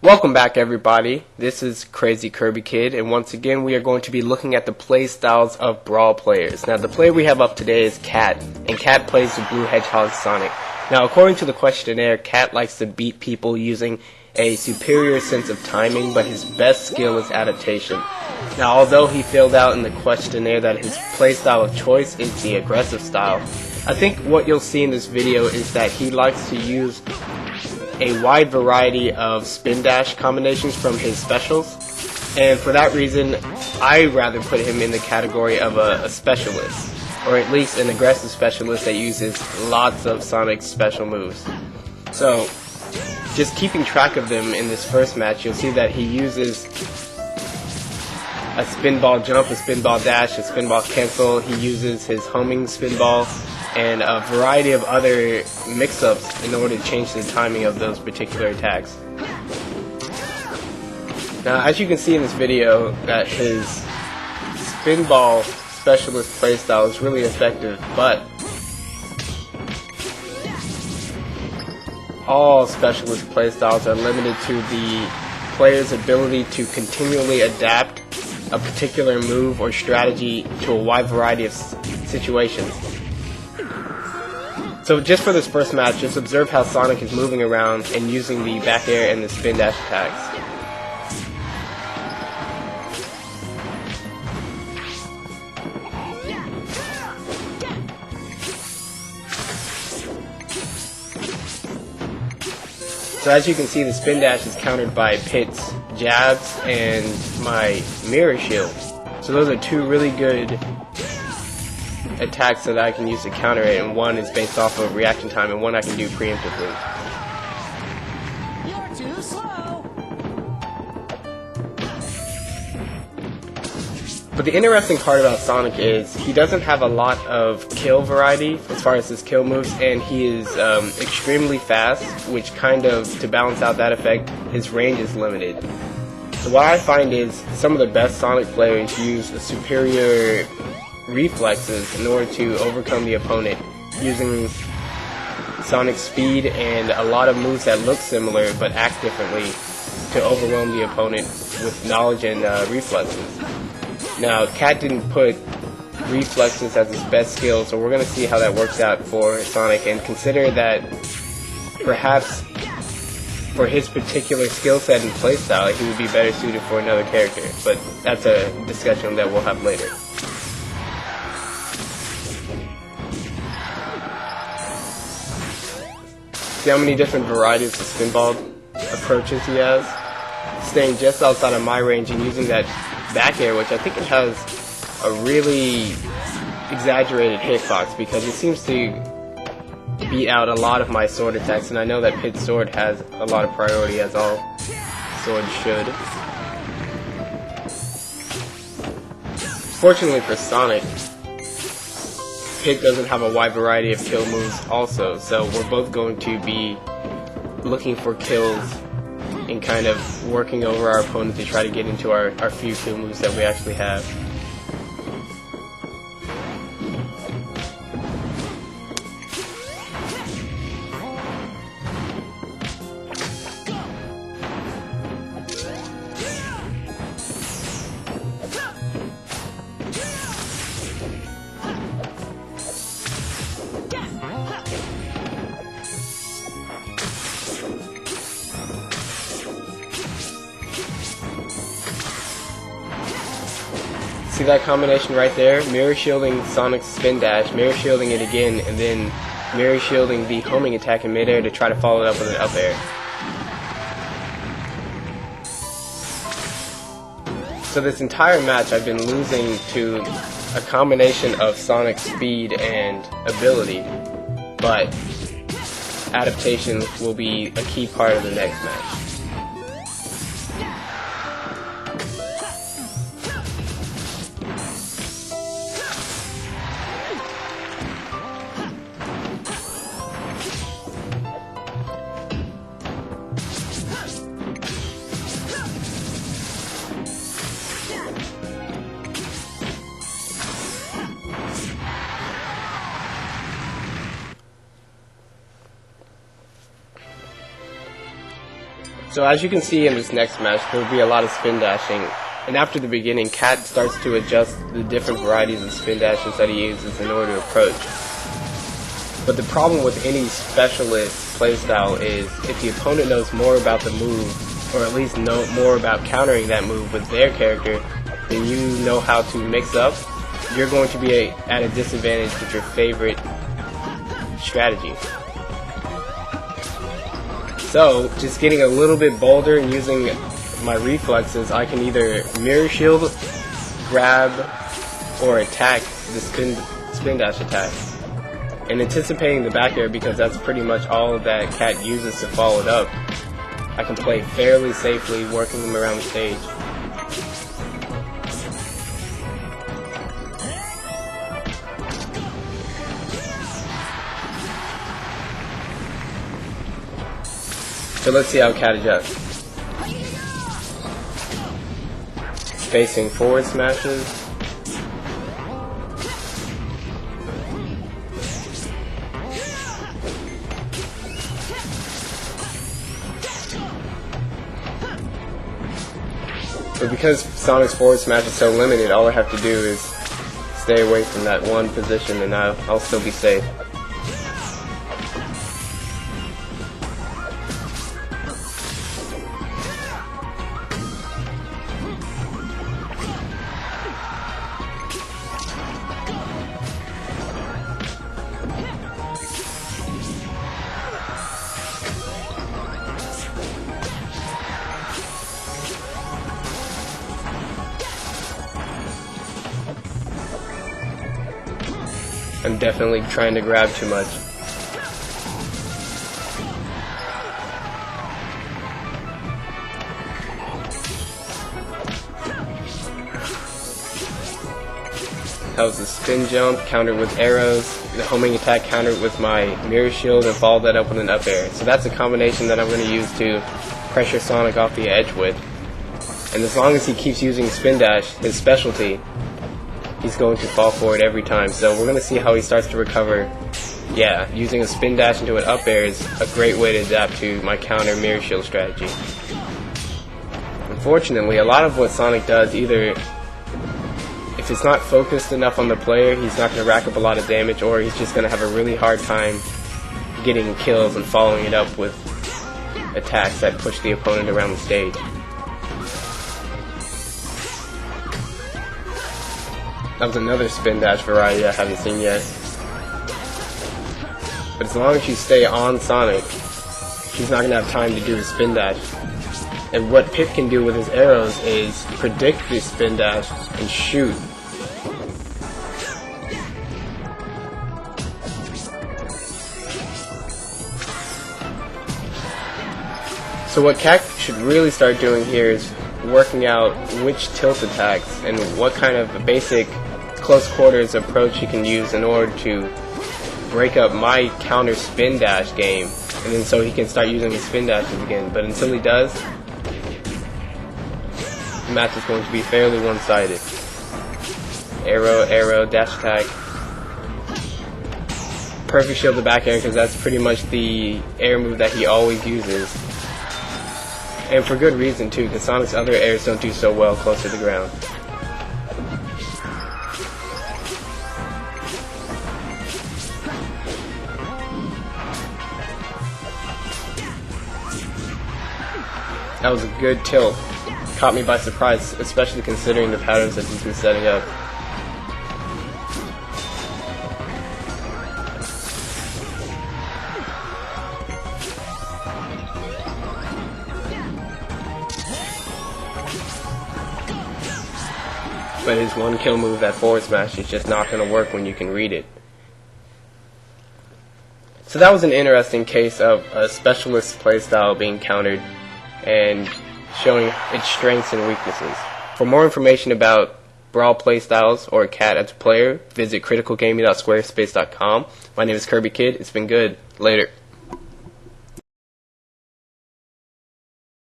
Welcome back, everybody. This is KirbyKid, and once again we are going to be looking at the play styles of Brawl players. Now, the player we have up today is Catt, and Catt plays the Blue Hedgehog Sonic. Now, according to the questionnaire, Catt likes to beat people using a superior sense of timing, but his best skill is adaptation. Now, although he filled out in the questionnaire that his playstyle of choice is the aggressive style, I think what you'll see in this video is that he likes to use a wide variety of spin dash combinations from his specials, and for that reason I rather put him in the category of a specialist, or at least an aggressive specialist that uses lots of Sonic special moves. So just keeping track of them in this first match, you'll see that he uses a spin ball jump, a spin ball dash, a spin ball cancel. He uses his homing spin ball and a variety of other mix-ups in order to change the timing of those particular attacks. Now, as you can see in this video, that his spin ball specialist playstyle is really effective, but all specialist playstyles are limited to the player's ability to continually adapt a particular move or strategy to a wide variety of situations. So just for this first match, just observe how Sonic is moving around and using the back air and the spin dash attacks. So as you can see, the spin dash is countered by Pit's jabs and my mirror shield. So those are two really good attacks that I can use to counter it, and one is based off of reaction time and one I can do preemptively. You're too slow. But the interesting part about Sonic is he doesn't have a lot of kill variety as far as his kill moves, and he is extremely fast, which kind of, to balance out that effect, his range is limited. So what I find is some of the best Sonic players use a superior reflexes in order to overcome the opponent, using Sonic's speed and a lot of moves that look similar but act differently to overwhelm the opponent with knowledge and reflexes. Now, Catt didn't put reflexes as his best skill, so we're going to see how that works out for Sonic, and consider that perhaps for his particular skill set and playstyle he would be better suited for another character, but that's a discussion that we'll have later. See how many different varieties of spin ball approaches he has? Staying just outside of my range and using that back air, which I think it has a really exaggerated hitbox because it seems to beat out a lot of my sword attacks, and I know that Pit's sword has a lot of priority, as all swords should. Fortunately for Sonic, Pit doesn't have a wide variety of kill moves also, so we're both going to be looking for kills and kind of working over our opponent to try to get into our few kill moves that we actually have. See that combination right there? Mirror shielding Sonic's spin dash, mirror shielding it again, and then mirror shielding the homing attack in midair to try to follow it up with an up air. So this entire match I've been losing to a combination of Sonic's speed and ability, but adaptation will be a key part of the next match. So as you can see in this next match, there will be a lot of spin dashing. And after the beginning, Catt starts to adjust the different varieties of spin dashes that he uses in order to approach. But the problem with any specialist playstyle is if the opponent knows more about the move, or at least know more about countering that move with their character than you know how to mix up, you're going to be at a disadvantage with your favorite strategy. So, just getting a little bit bolder and using my reflexes, I can either mirror shield, grab, or attack the spin dash attack. And anticipating the back air, because that's pretty much all that Catt uses to follow it up, I can play fairly safely, working him around the stage. So let's see how Catt adjusts. Facing forward smashes. But because Sonic's forward smash is so limited, all I have to do is stay away from that one position and I'll still be safe. I'm definitely trying to grab too much. That was the spin jump, countered with arrows, the homing attack countered with my mirror shield, and followed that up with an up air. So that's a combination that I'm going to use to pressure Sonic off the edge with. And as long as he keeps using spin dash, his specialty, he's going to fall for it every time. So we're going to see how he starts to recover. Yeah, using a spin dash into an up air is a great way to adapt to my counter mirror shield strategy. Unfortunately, a lot of what Sonic does, either if it's not focused enough on the player, he's not going to rack up a lot of damage, or he's just going to have a really hard time getting kills and following it up with attacks that push the opponent around the stage. That was another spin dash variety I haven't seen yet. But as long as you stay on Sonic, he's not going to have time to do his spin dash. And what Pip can do with his arrows is predict the spin dash and shoot. So what Catt should really start doing here is working out which tilt attacks and what kind of basic close quarters approach he can use in order to break up my counter spin dash game, and then so he can start using his spin dashes again. But until he does, the match is going to be fairly one-sided. Arrow, arrow, dash attack. Perfect shield to back air, because that's pretty much the air move that he always uses. And for good reason too, because Sonic's other airs don't do so well close to the ground. That was a good tilt. Caught me by surprise, especially considering the patterns that he's been setting up. But his one kill move, that forward smash, is just not going to work when you can read it. So that was an interesting case of a specialist playstyle being countered and showing its strengths and weaknesses. For more information about Brawl playstyles or Catt as a player, visit criticalgaming.squarespace.com. My name is KirbyKid. It's been good. Later.